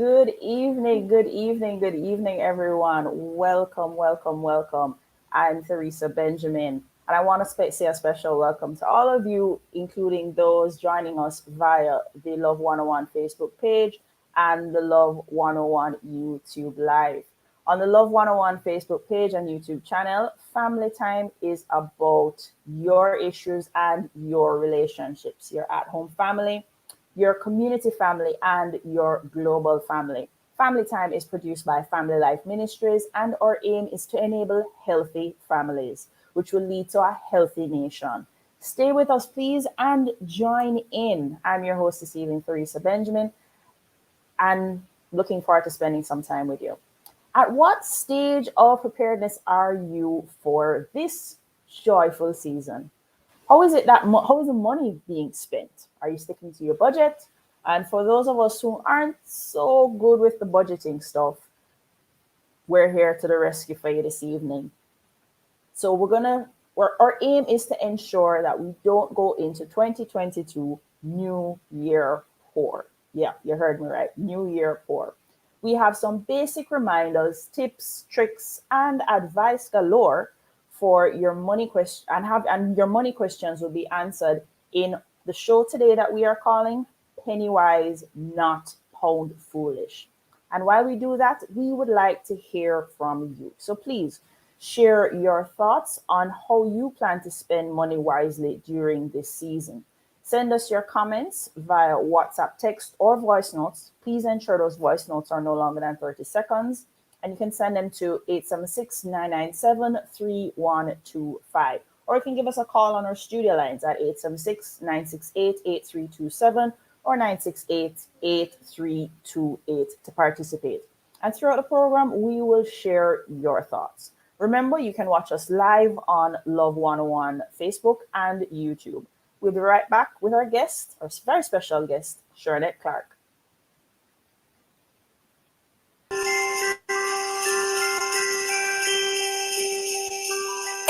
Good evening, everyone. Welcome. I'm Theresa Benjamin, and I want to say a special welcome to all of you, including those joining us via the Love 101 Facebook page and the Love 101 YouTube Live. On the Love 101 Facebook page and YouTube channel, Family Time is about your issues and your relationships, your at home family, your community family, and your global family. Family Time is produced by Family Life Ministries, and our aim is to enable healthy families, which will lead to a healthy nation. Stay with us, please, and join in. I'm your host this evening, Theresa Benjamin, and looking forward to spending some time with you. At what stage of preparedness are you for this joyful season? How is the money being spent? Are you sticking to your budget? And for those of us who aren't so good with the budgeting stuff, we're here to the rescue for you this evening. So our aim is to ensure that we don't go into 2022 New Year poor. Yeah, you heard me right. New Year poor. We have some basic reminders, tips, tricks, and advice galore for your money question, and your money questions will be answered in the show today that we are calling Pennywise Not Pound Foolish. And while we do that, we would like to hear from you. So please share your thoughts on how you plan to spend money wisely during this season. Send us your comments via WhatsApp text or voice notes. Please ensure those voice notes are no longer than 30 seconds. And you can send them to 876-997-3125. Or you can give us a call on our studio lines at 876-968-8327 or 968-8328 to participate. And throughout the program, we will share your thoughts. Remember, you can watch us live on Love 101 Facebook and YouTube. We'll be right back with our guest, our very special guest, Shernette Clark.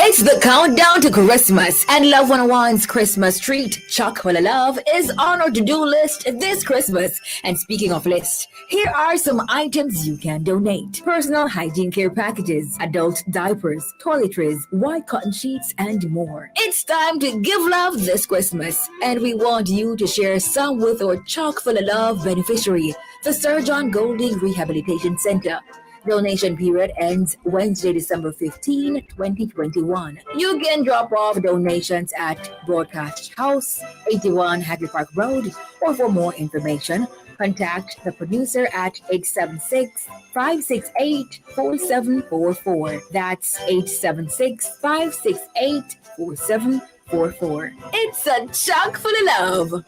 It's the countdown to Christmas, and Love 101's Christmas treat, Chock-full of Love, is on our to-do list this Christmas. And speaking of list, here are some items you can donate. Personal hygiene care packages, adult diapers, toiletries, white cotton sheets, and more. It's time to give love this Christmas, and we want you to share some with our Chock-full of Love beneficiary, the Sir John Golding Rehabilitation Center. Donation period ends Wednesday, December 15, 2021. You can drop off donations at Broadcast House, 81 Hagley Park Road, or for more information, contact the producer at 876-568-4744. That's 876-568-4744. It's a chock full of love.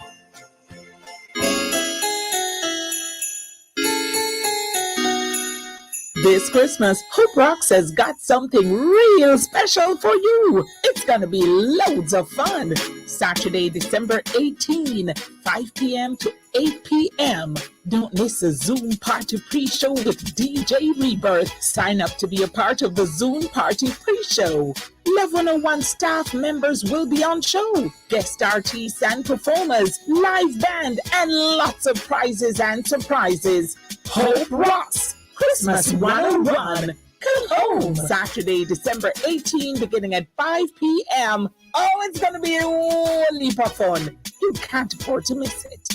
This Christmas, Hope Rocks has got something real special for you. It's going to be loads of fun. Saturday, December 18, 5 p.m. to 8 p.m. Don't miss a Zoom party pre-show with DJ Rebirth. Sign up to be a part of the Zoom party pre-show. Love 101 staff members will be on show. Guest artists and performers, live band, and lots of prizes and surprises. Hope Rocks! Christmas 101. Come home. Saturday, December 18, beginning at 5 p.m. Oh, it's going to be a whole heap of fun. You can't afford to miss it.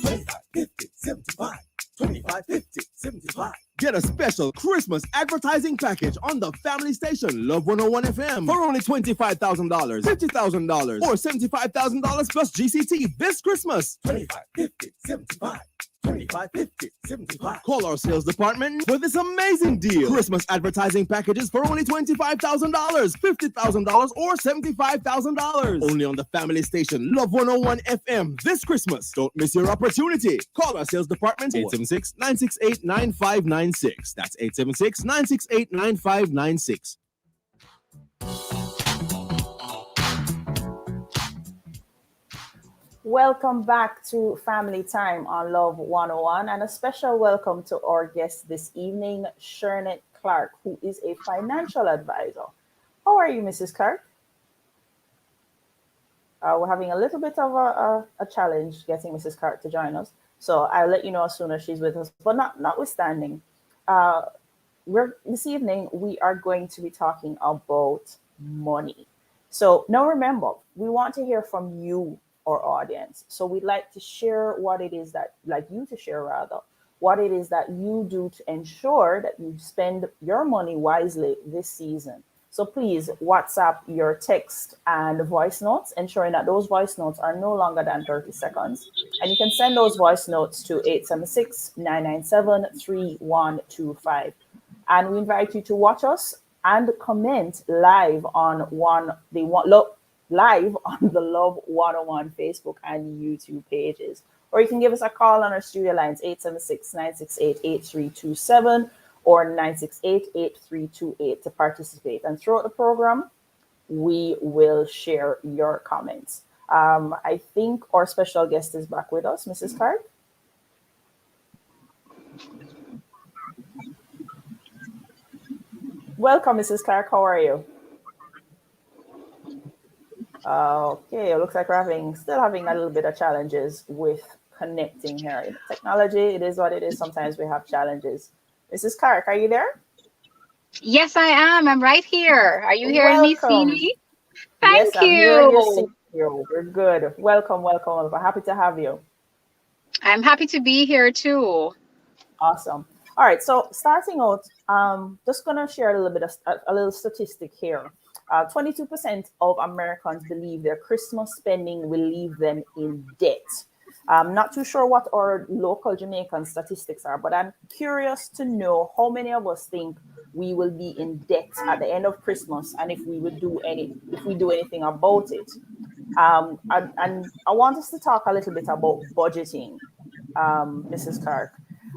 25, 50, 75. 25, 50, 75. Get a special Christmas advertising package on the family station Love 101 FM for only $25,000, $50,000, or $75,000 plus GCT this Christmas. 25, 50, 75. 25, 50, 75. Call our sales department for this amazing deal. Christmas advertising packages for only $25,000, $50,000, or $75,000. Only on the family station Love 101 FM this Christmas. Don't miss your opportunity. Call our sales department 876-968-9596. That's 876-968-9596. Welcome back to Family Time on Love 101, and a special welcome to our guest this evening, Shernette Clark, who is a financial advisor. How are you, Mrs. Clark? We're having a little bit of a challenge getting Mrs. Clark to join us. So I'll let you know as soon as she's with us. But notwithstanding, uh, we're this evening we are going to be talking about money. So now remember, we want to hear from you, our audience. So we'd like to share what it is that, like you to share rather, what it is that you do to ensure that you spend your money wisely this season. So please WhatsApp your text and voice notes, ensuring that those voice notes are no longer than 30 seconds. And you can send those voice notes to 876-997-3125. And we invite you to watch us and comment live on live on the Love 101 Facebook and YouTube pages. Or you can give us a call on our studio lines 876-968-8327 or 968-8328 to participate. And throughout the program, we will share your comments. I think our special guest is back with us, Mrs. Clark. Welcome, Mrs. Clark. How are you? Okay, it looks like we're still having a little bit of challenges with connecting here. Technology, it is what it is. Sometimes we have challenges. Mrs. Clark, are you there? Yes, I am. I'm right here. Are you hearing me, seeing Welcome. me? Yes, Thank I'm hearing you, seeing you. you. We're good. Welcome, welcome, welcome. Happy to have you. I'm happy to be here too. Awesome. All right. So starting out, just gonna share a little bit of a little statistic here. 22% of Americans believe their Christmas spending will leave them in debt. I'm not too sure what our local Jamaican statistics are, but I'm curious to know how many of us think we will be in debt at the end of Christmas, and if we do anything about it. And I want us to talk a little bit about budgeting, Mrs. Clark.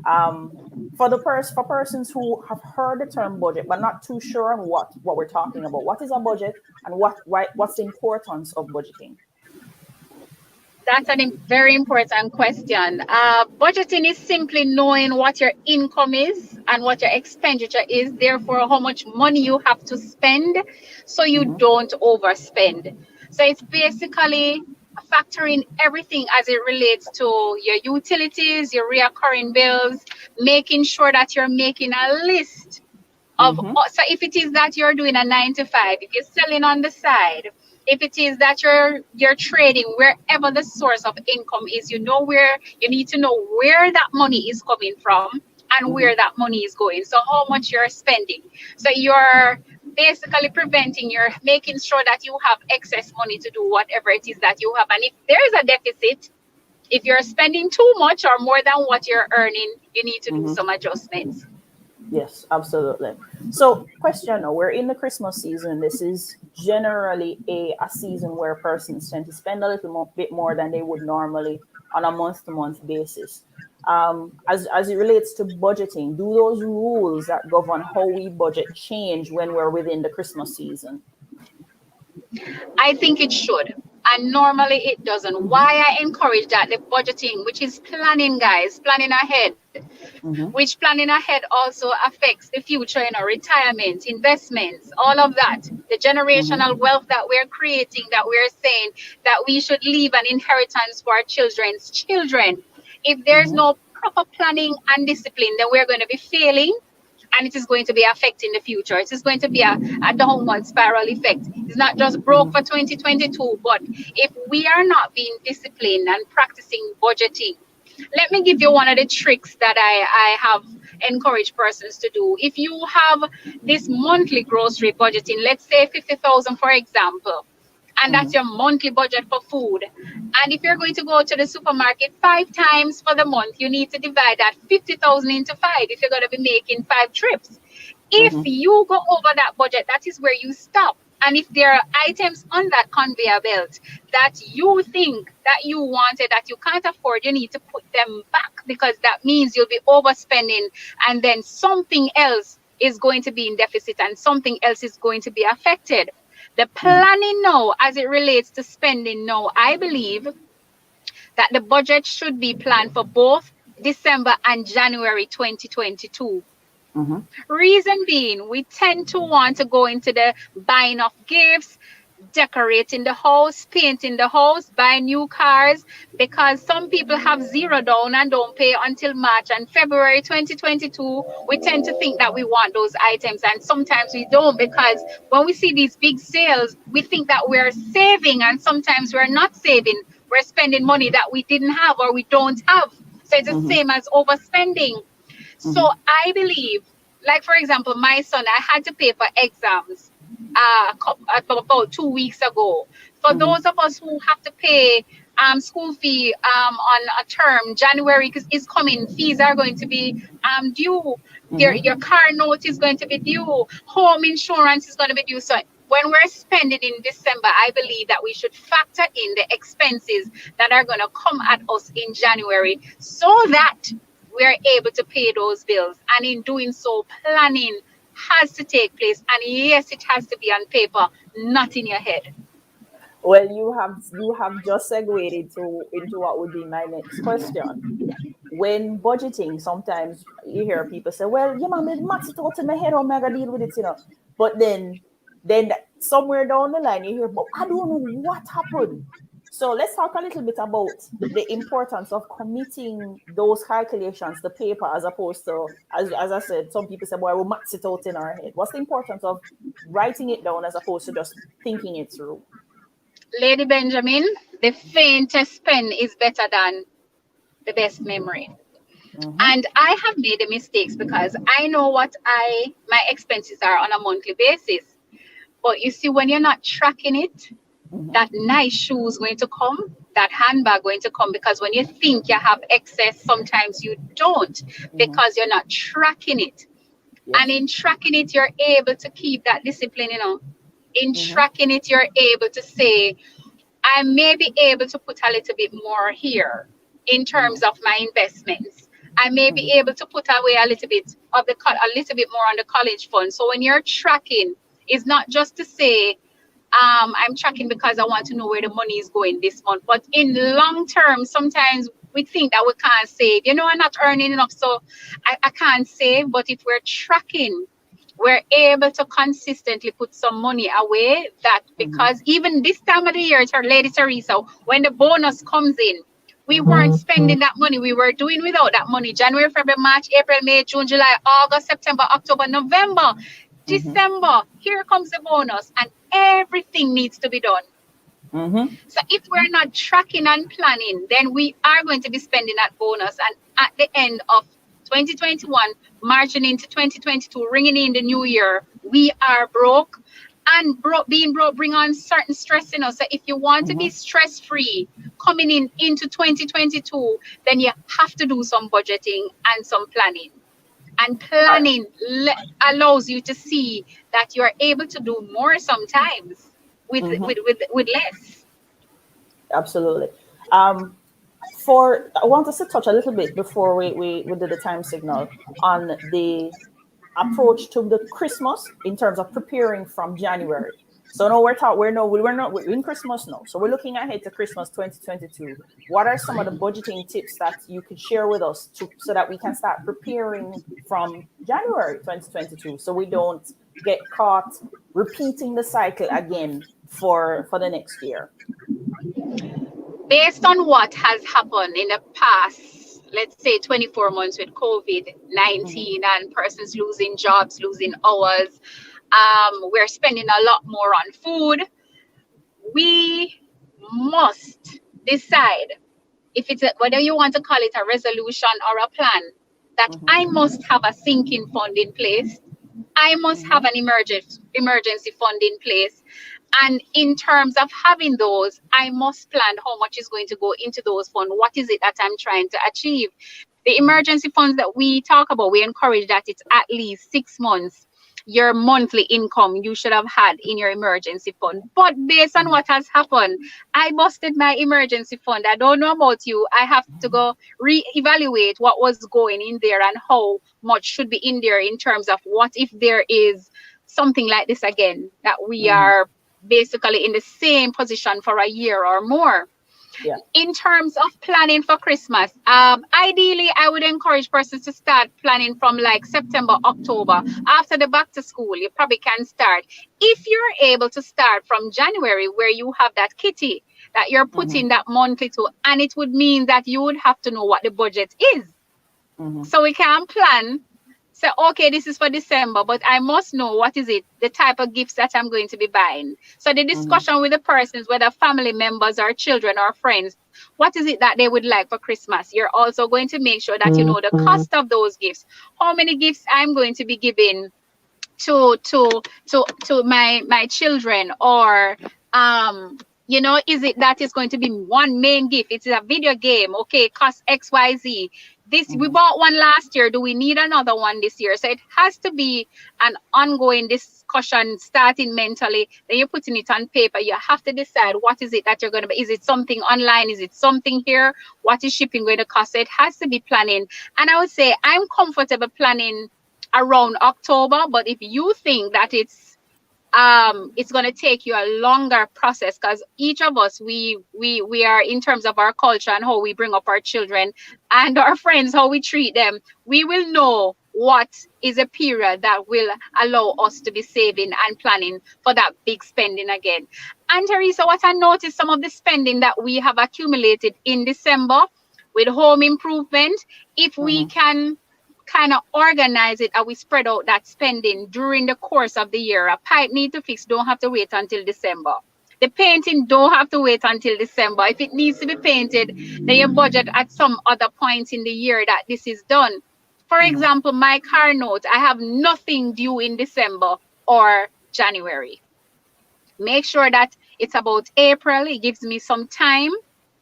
Um, for persons who have heard the term budget but not too sure on what we're talking about, what is a budget and what's the importance of budgeting? That's a very important question. Budgeting is simply knowing what your income is and what your expenditure is, therefore, how much money you have to spend so you Mm-hmm, don't overspend. So it's basically factoring everything as it relates to your utilities, your recurring bills, making sure that you're making a list of, mm-hmm, so if it is that you're doing a 9 to 5, if you're selling on the side, if it is that you're trading, wherever the source of income is, where you need to know where that money is coming from and mm-hmm, where that money is going, so how much you're spending. So you're basically you're making sure that you have excess money to do whatever it is that you have. And if there is a deficit, if you're spending too much or more than what you're earning, you need to do mm-hmm. some adjustments. Yes, absolutely. So, question now, we're in the Christmas season. This is generally a season where persons tend to spend a bit more than they would normally on a month to month basis. As it relates to budgeting, do those rules that govern how we budget change when we're within the Christmas season? I think it should. And normally it doesn't. Mm-hmm, Why I encourage that? The budgeting, which is planning, guys, planning ahead, mm-hmm, which planning ahead also affects the future, retirement, investments, all of that. The mm-hmm, generational wealth that we're creating, that we're saying that we should leave an inheritance for our children's children. If there's mm-hmm, no proper planning and discipline, then we're going to be failing, and it is going to be affecting the future. It is going to be a downward spiral effect. It's not just broke mm-hmm, for 2022, but if we are not being disciplined and practicing budgeting, let me give you one of the tricks that I have encouraged persons to do. If you have this monthly grocery budgeting, let's say 50,000, for example, and mm-hmm, that's your monthly budget for food. And if you're going to go to the supermarket 5 times for the month, you need to divide that 50,000 into 5 if you're going to be making 5 trips. If mm-hmm, you go over that budget, that is where you stop. And if there are items on that conveyor belt that you think that you wanted that you can't afford, you need to put them back, because that means you'll be overspending, and then something else is going to be in deficit and something else is going to be affected. The mm-hmm, planning now, as it relates to spending now, I believe that the budget should be planned for both December and January 2022. mm-hmm, Reason being, we tend to want to go into the buying of gifts, decorating the house, painting the house, buying new cars, because some people have zero down and don't pay until March and February 2022. We tend to think that we want those items, and sometimes we don't, because when we see these big sales, we think that we're saving, and sometimes we're not saving. We're spending money that we didn't have or we don't have. So it's the same as overspending. So I believe, like for example, my son, I had to pay for exams about 2 weeks ago. For those of us who have to pay school fee on a term, January is coming, fees are going to be due. Your car note is going to be due. Home insurance is going to be due. So when we're spending in December, I believe that we should factor in the expenses that are going to come at us in January, so that we're able to pay those bills. And in doing so, planning has to take place. And yes, it has to be on paper, not in your head. Well, you have just segued into what would be my next question. When budgeting, sometimes you hear people say, "Well, yeah, man, max it out in my head, I'm gonna deal with it, you know." But then somewhere down the line, you hear, "But I don't know what happened." So let's talk a little bit about the importance of committing those calculations to paper, as opposed to, as I said, some people say, "Boy, we'll max it out in our head." What's the importance of writing it down as opposed to just thinking it through? Lady Benjamin, the faintest pen is better than the best memory. And I have made the mistakes because I know what my expenses are on a monthly basis. But you see, when you're not tracking it, that nice shoe is going to come, that handbag going to come, because when you think you have excess, sometimes you don't, because you're not tracking it. And in tracking it, you're able to keep that discipline, you know. In tracking it, you're able to say, I may be able to put a little bit more here in terms of my investments. I may be able to put away a little bit of a little bit more on the college fund. So when you're tracking, it's not just to say, I'm tracking because I want to know where the money is going this month. But in the long term, sometimes we think that we can't save. You know, I'm not earning enough, so I can't save. But if we're tracking, we're able to consistently put some money away, that because even this time of the year, Lady Teresa, when the bonus comes in, we weren't spending that money. We were doing without that money. January, February, March, April, May, June, July, August, September, October, November, December. Here comes the bonus, and everything needs to be done. So if we're not tracking and planning, then we are going to be spending that bonus. And at the end of 2021, marching into 2022, ringing in the new year, we are broke. And being broke bring on certain stress in us. So if you want to be stress-free coming into 2022, then you have to do some budgeting and some planning. And planning allows you to see that you are able to do more sometimes with less. Absolutely. I want us to touch a little bit before we do the time signal on the approach to the Christmas in terms of preparing from January. So now we're in Christmas now. So we're looking ahead to Christmas 2022. What are some of the budgeting tips that you could share with us so that we can start preparing from January 2022, so we don't get caught repeating the cycle again for the next year? Based on what has happened in the past, let's say 24 months with COVID-19 and persons losing jobs, losing hours, we're spending a lot more on food. We must decide if it's whether you want to call it a resolution or a plan, that I must have a sinking fund in place. I must have an emergency fund in place. And in terms of having those, I must plan how much is going to go into those funds. What is it that I'm trying to achieve? The emergency funds that we talk about, we encourage that it's at least 6 months your monthly income you should have had in your emergency fund. But based on what has happened, I busted my emergency fund. I don't know about you. I have to go reevaluate what was going in there and how much should be in there, in terms of what if there is something like this again, that we are basically in the same position for a year or more. Yeah. In terms of planning for Christmas, ideally, I would encourage persons to start planning from like September, October. After the back to school, you probably can start. If you're able to start from January, where you have that kitty that you're putting that monthly to, and it would mean that you would have to know what the budget is. So we can plan. So, okay, this is for December, but I must know what is it, the type of gifts that I'm going to be buying. So the discussion with the persons, whether family members or children or friends, what is it that they would like for Christmas? You're also going to make sure that you know the cost of those gifts. How many gifts I'm going to be giving to my children, or is it that is going to be one main gift? It's a video game, okay, cost XYZ. This we bought one last year, do we need another one this year? So it has to be an ongoing discussion, starting mentally, then you're putting it on paper. You have to decide what is it that you're going to be. Is it something online? Is it something here? What is shipping going to cost? So it has to be planning. And I would say I'm comfortable planning around October, but if you think that it's going to take you a longer process, because each of us, we are, in terms of our culture and how we bring up our children and our friends, how we treat them, we will know what is a period that will allow us to be saving and planning for that big spending again. And Teresa, what I noticed, some of the spending that we have accumulated in December with home improvement, if we can kind of organize it and we spread out that spending during the course of the year. A pipe need to fix, don't have to wait until December. The painting don't have to wait until December. If it needs to be painted, then you budget at some other point in the year that this is done. For example, my car note, I have nothing due in December or January. Make sure that it's about April. It gives me some time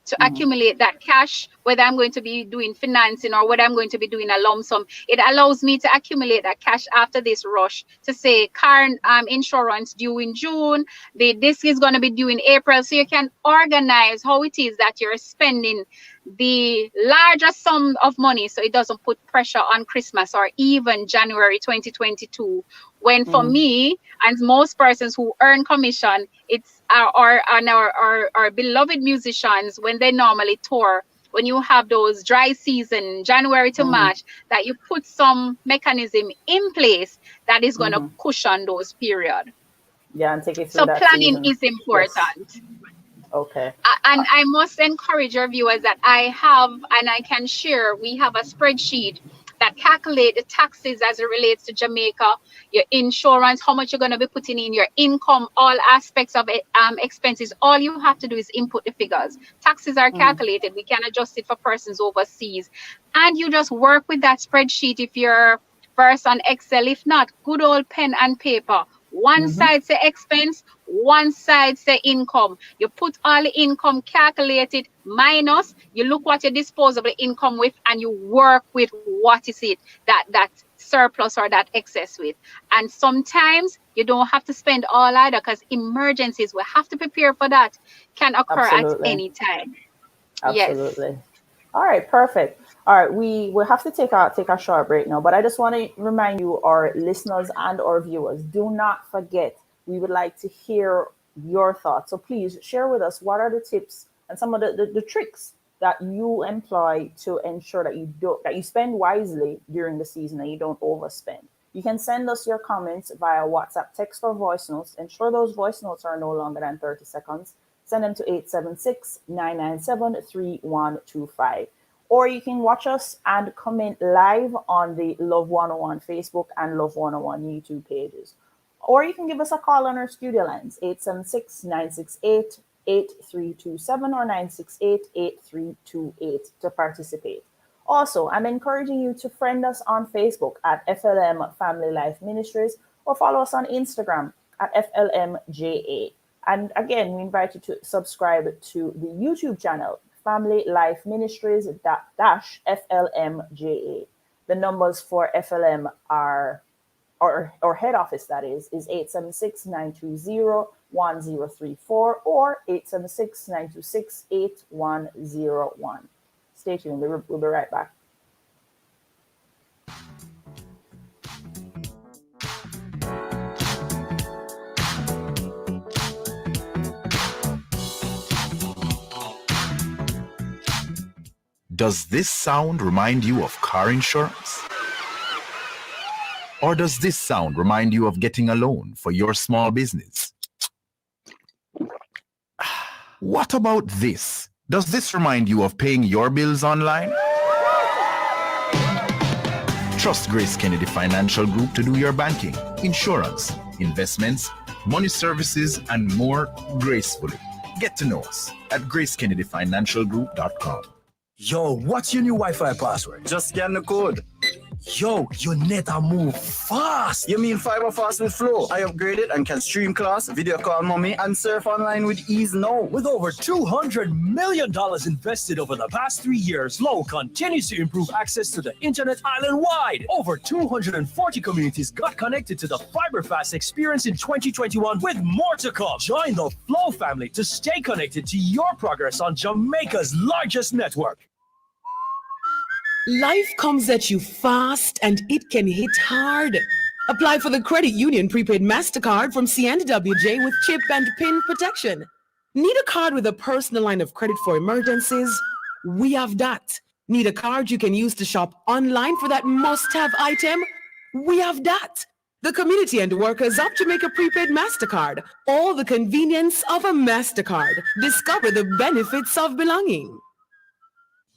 to accumulate that cash, whether I'm going to be doing financing or whether I'm going to be doing a lump sum. It allows me to accumulate that cash after this rush to say car insurance due in June, this is going to be due in April. So you can organize how it is that you're spending the larger sum of money, so it doesn't put pressure on Christmas or even January 2022. When for me and most persons who earn commission, it's our beloved musicians, when they normally tour, when you have those dry season, January to March, that you put some mechanism in place that is going to cushion those period. Yeah, and take it through so that planning season. is important. Yes. Okay. And I must encourage our viewers that I have, and I can share, we have a spreadsheet that calculate the taxes as it relates to Jamaica, your insurance, how much you're going to be putting in, your income, all aspects of it, expenses. All you have to do is input the figures. Taxes are calculated. We can adjust it for persons overseas. And you just work with that spreadsheet if you're versed on Excel. If not, good old pen and paper. One side say expense, one side say income. You put all the income, calculated, minus, you look what your disposable income with, and you work with what is it that surplus or that excess with. And sometimes you don't have to spend all either, because emergencies, we have to prepare for that, can occur at any time. Absolutely. Yes. All right, perfect. All right, we will have to take a short break now, but I just want to remind you, our listeners and our viewers, do not forget, we would like to hear your thoughts. So please share with us what are the tips and some of the tricks that you employ to ensure that you spend wisely during the season and you don't overspend. You can send us your comments via WhatsApp, text, or voice notes. Ensure those voice notes are no longer than 30 seconds. Send them to 876-997-3125. Or you can watch us and comment live on the Love 101 Facebook and Love 101 YouTube pages. Or you can give us a call on our studio lines, 876-968-8327 or 968-8328 to participate. Also, I'm encouraging you to friend us on Facebook at FLM Family Life Ministries, or follow us on Instagram at FLMJA. And again, we invite you to subscribe to the YouTube channel, Family Life Ministries FLMJA. The numbers for FLM are, or head office, that is 876-920-1034 or 876-926-8101. Stay tuned. We'll be right back. Does this sound remind you of car insurance? Or does this sound remind you of getting a loan for your small business? What about this? Does this remind you of paying your bills online? Trust Grace Kennedy Financial Group to do your banking, insurance, investments, money services, and more gracefully. Get to know us at gracekennedyfinancialgroup.com. Yo, what's your new Wi-Fi password? Just scan the code. Yo, your net a move fast. You mean fiber fast with Flow? I upgraded and can stream class, video call mommy, and surf online with ease now. With over $200 million invested over the past 3 years, Flow continues to improve access to the internet island-wide. Over 240 communities got connected to the fiber fast experience in 2021 with more to come. Join the Flow family to stay connected to your progress on Jamaica's largest network. Life comes at you fast and it can hit hard. Apply for the Credit Union Prepaid MasterCard from CNWJ with chip and PIN protection. Need a card with a personal line of credit for emergencies? We have that. Need a card you can use to shop online for that must-have item? We have that. The community and workers of Jamaica Prepaid MasterCard. All the convenience of a MasterCard. Discover the benefits of belonging.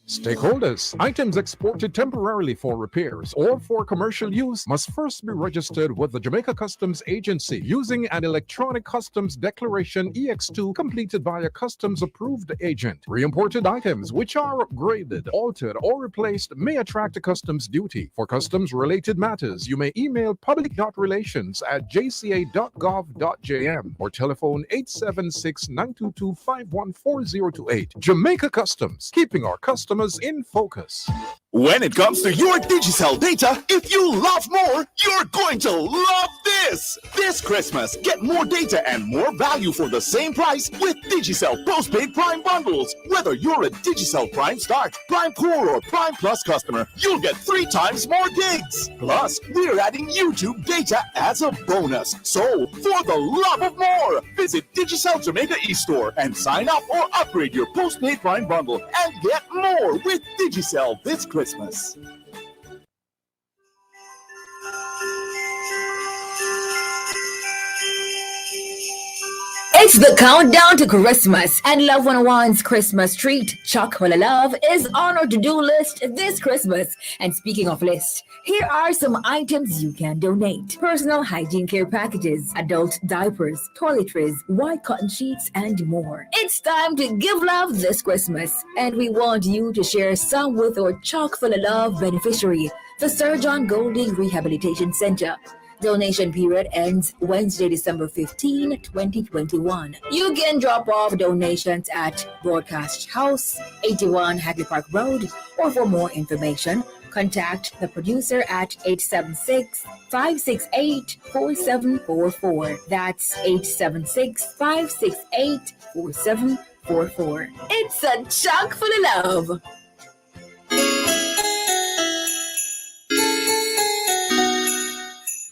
Stakeholders, items exported temporarily for repairs or for commercial use must first be registered with the Jamaica Customs Agency using an electronic customs declaration EX2 completed by a customs-approved agent. Re-imported items which are upgraded, altered, or replaced may attract a customs duty. For customs-related matters, you may email public.relations@jca.gov.jm or telephone 876-922-514-028. Jamaica Customs, keeping our customers in focus. When it comes to your Digicel data, if you love more, you're going to love this! This Christmas, get more data and more value for the same price with Digicel Postpaid Prime Bundles. Whether you're a Digicel Prime Start, Prime Core, or Prime Plus customer, you'll get 3 times more gigs. Plus, we're adding YouTube data as a bonus. So, for the love of more, visit Digicel Jamaica eStore and sign up or upgrade your Postpaid Prime Bundle and get more with Digicel this Christmas. It's the countdown to Christmas, and Love 101's Christmas treat, Chocolate Love, is on our to-do list this Christmas. And speaking of list, here are some items you can donate. Personal hygiene care packages, adult diapers, toiletries, white cotton sheets, and more. It's time to give love this Christmas, and we want you to share some with our Chocolate Love beneficiary, the Sir John Golding Rehabilitation Center. Donation period ends Wednesday, December 15, 2021. You can drop off donations at Broadcast House, 81 Hagley Park Road, or for more information, contact the producer at 876-568-4744. That's 876-568-4744. It's a chock full of love.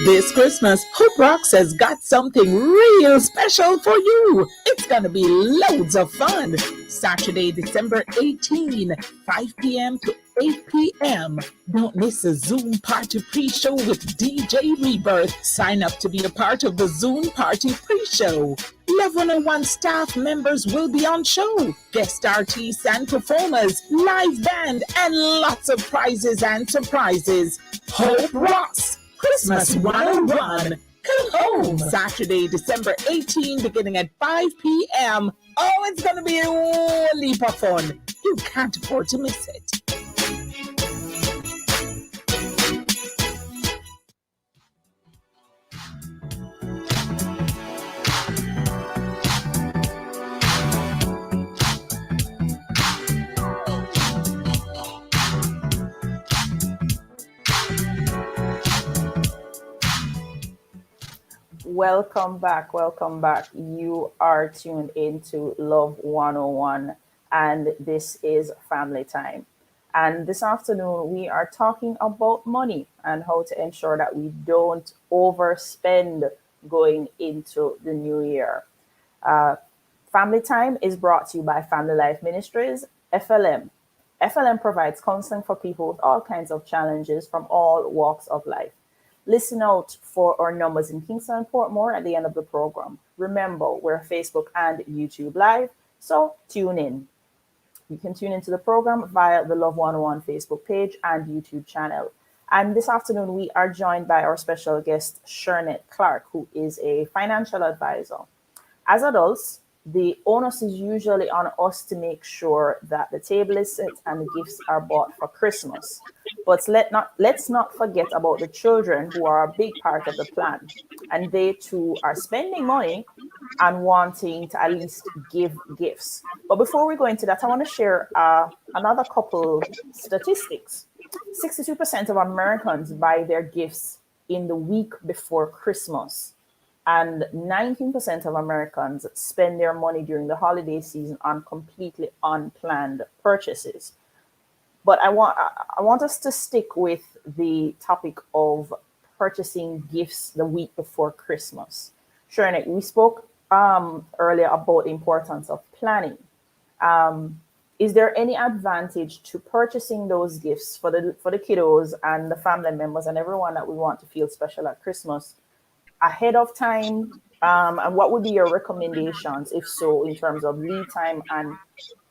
This Christmas, Hope Rocks has got something real special for you. It's going to be loads of fun. Saturday, December 18, 5 p.m. to 8 p.m. Don't miss a Zoom party pre-show with DJ Rebirth. Sign up to be a part of the Zoom party pre-show. Love 101 staff members will be on show. Guest artists and performers, live band, and lots of prizes and surprises. Hope Rocks. Christmas 101. Come home. Saturday, December 18, beginning at 5 p.m. Oh, it's going to be a whole heap of fun. You can't afford to miss it. Welcome back. Welcome back. You are tuned into Love 101, and this is Family Time. And this afternoon, we are talking about money and how to ensure that we don't overspend going into the new year. Family Time is brought to you by Family Life Ministries, FLM. FLM provides counseling for people with all kinds of challenges from all walks of life. Listen out for our numbers in Kingston and Portmore at the end of the program. Remember, we're Facebook and YouTube Live, so tune in. You can tune into the program via the Love 101 Facebook page and YouTube channel. And this afternoon, we are joined by our special guest, Shernette Clark, who is a financial advisor. As adults, the onus is usually on us to make sure that the table is set and the gifts are bought for Christmas. But let's not forget about the children who are a big part of the plan. And they too are spending money and wanting to at least give gifts. But before we go into that, I want to share another couple statistics. 62% of Americans buy their gifts in the week before Christmas. And 19% of Americans spend their money during the holiday season on completely unplanned purchases. But I want us to stick with the topic of purchasing gifts the week before Christmas. Shernette, we spoke earlier about the importance of planning. Is there any advantage to purchasing those gifts for the kiddos and the family members and everyone that we want to feel special at Christmas ahead of time? And what would be your recommendations, if so, in terms of lead time and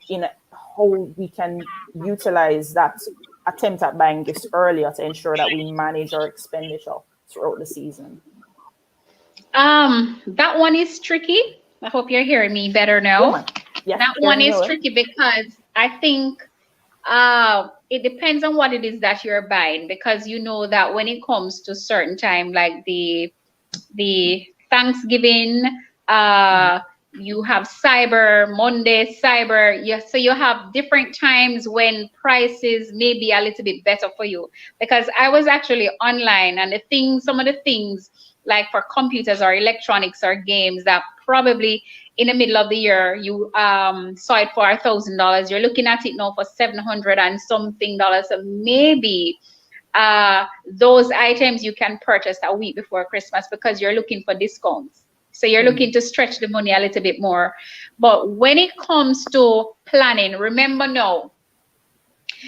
in how we can utilize that attempt at buying gifts earlier to ensure that we manage our expenditure throughout the season? That one is tricky. I hope you're hearing me better now. Yeah, that one is tricky because I think it depends on what it is that you're buying, because you know that when it comes to certain time like the Thanksgiving, you have Cyber Monday, so you have different times when prices may be a little bit better for you. Because I was actually online, and some of the things like for computers or electronics or games that probably in the middle of the year you saw it for $1,000, you're looking at it now for $700 and something dollars. So maybe those items you can purchase a week before Christmas because you're looking for discounts. So you're looking to stretch the money a little bit more. But when it comes to planning, remember now,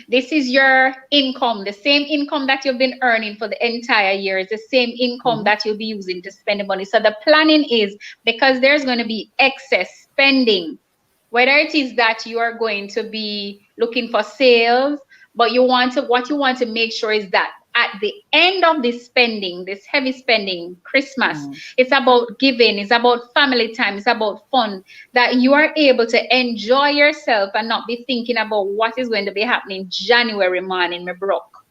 this is your income, the same income that you've been earning for the entire year is the same income that you'll be using to spend the money. So the planning is, because there's going to be excess spending, whether it is that you are going to be looking for sales, but what you want to make sure is that at the end of this spending, this heavy spending, Christmas, it's about giving, it's about family time, it's about fun, that you are able to enjoy yourself and not be thinking about what is going to be happening January morning, me broke.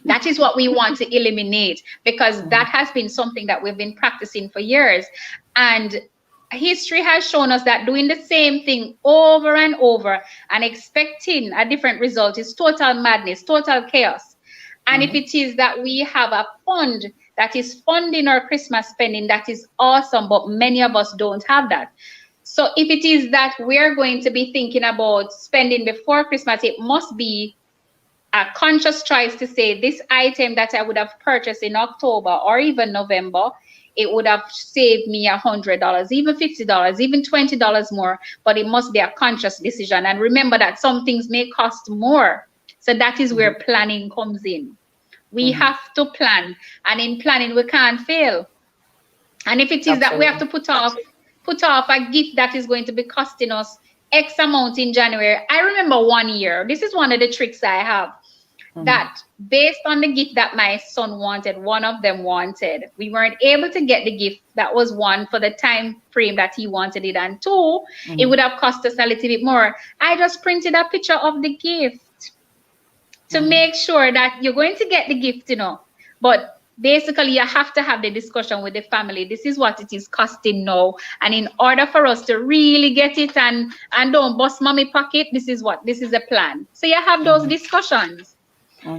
That is what we want to eliminate, because that has been something that we've been practicing for years. And history has shown us that doing the same thing over and over and expecting a different result is total madness, total chaos. And if it is that we have a fund that is funding our Christmas spending, that is awesome, but many of us don't have that. So if it is that we're going to be thinking about spending before Christmas, it must be a conscious choice to say, this item that I would have purchased in October or even November, it would have saved me $100, even $50, even $20 more, but it must be a conscious decision. And remember that some things may cost more. So that is where planning comes in. We have to plan, and in planning we can't fail. And if it is that we have to put off a gift that is going to be costing us X amount in January. I remember one year, this is one of the tricks I have, that based on the gift that my son wanted, one of them wanted, we weren't able to get the gift that was one for the time frame that he wanted it, and two, it would have cost us a little bit more. I just printed a picture of the gift to make sure that you're going to get the gift, but basically you have to have the discussion with the family. This is what it is costing now, and in order for us to really get it and don't bust mommy pocket, this is a plan. So you have those discussions.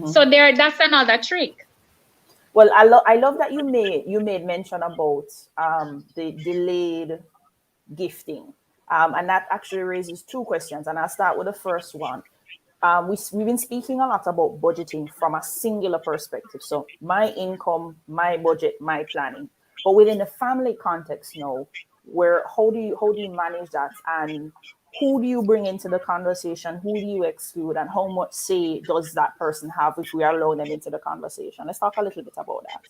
So that's another trick. Well, I love that you made mention about the delayed gifting, and that actually raises two questions, and I'll start with the first one. We've been speaking a lot about budgeting from a singular perspective. So my income, my budget, my planning. But within the family context now, where how do you manage that, and who do you bring into the conversation, who do you exclude, and how much say does that person have if we are allowing them into the conversation? Let's talk a little bit about that.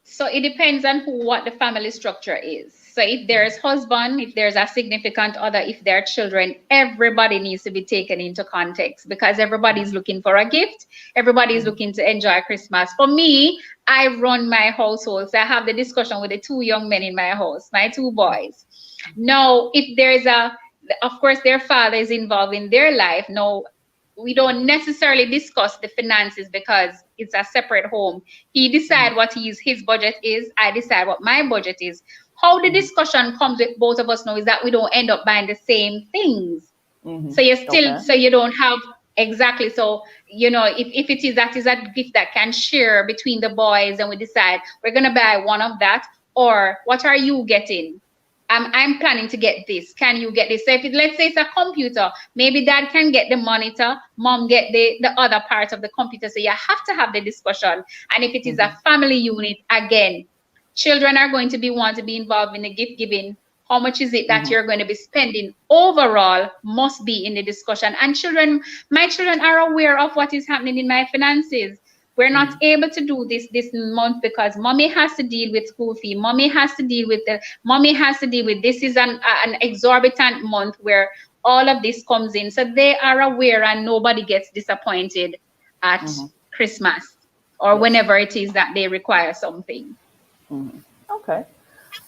So it depends on what the family structure is. So if there's husband, if there's a significant other, if there are children, everybody needs to be taken into context, because everybody's looking for a gift. Everybody's looking to enjoy Christmas. For me, I run my household. So I have the discussion with the two young men in my house, my two boys. Now, if there's of course, their father is involved in their life. No, we don't necessarily discuss the finances because it's a separate home. He decide what his budget is. I decide what my budget is. How the discussion comes with both of us now is that we don't end up buying the same things. So you're still, so you don't have exactly. So, you know, if it is that is a gift that can share between the boys, and we decide we're going to buy one of that, or what are you getting? I'm planning to get this. Can you get this? So if let's say it's a computer, maybe dad can get the monitor, mom get the other part of the computer. So you have to have the discussion. And if it is a family unit, again, children are going to want to be involved in the gift giving. How much is it that you're going to be spending overall must be in the discussion. And my children are aware of what is happening in my finances. We're not able to do this month because mommy has to deal with school fee. Mommy has to deal with this is an exorbitant month where all of this comes in. So they are aware, and nobody gets disappointed at Christmas or whenever it is that they require something. Okay.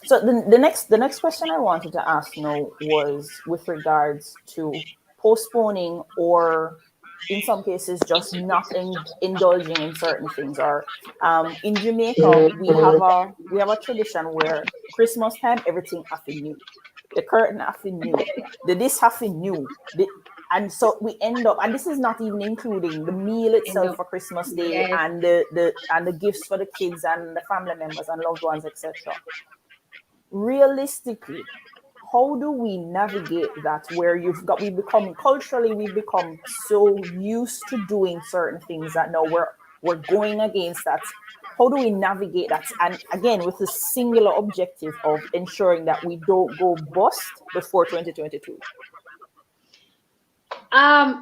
So the next question I wanted to ask now was with regards to postponing, or in some cases just not indulging in certain things. Or in Jamaica, we have a tradition where Christmas time everything have to new, the curtain have to new, the this have to new, and so we end up, and this is not even including the meal itself for Christmas Day, and the gifts for the kids and the family members and loved ones, etc. Realistically, how do we navigate that, where we've become so used to doing certain things that now we're going against that? How do we navigate that? And again, with the singular objective of ensuring that we don't go bust before 2022.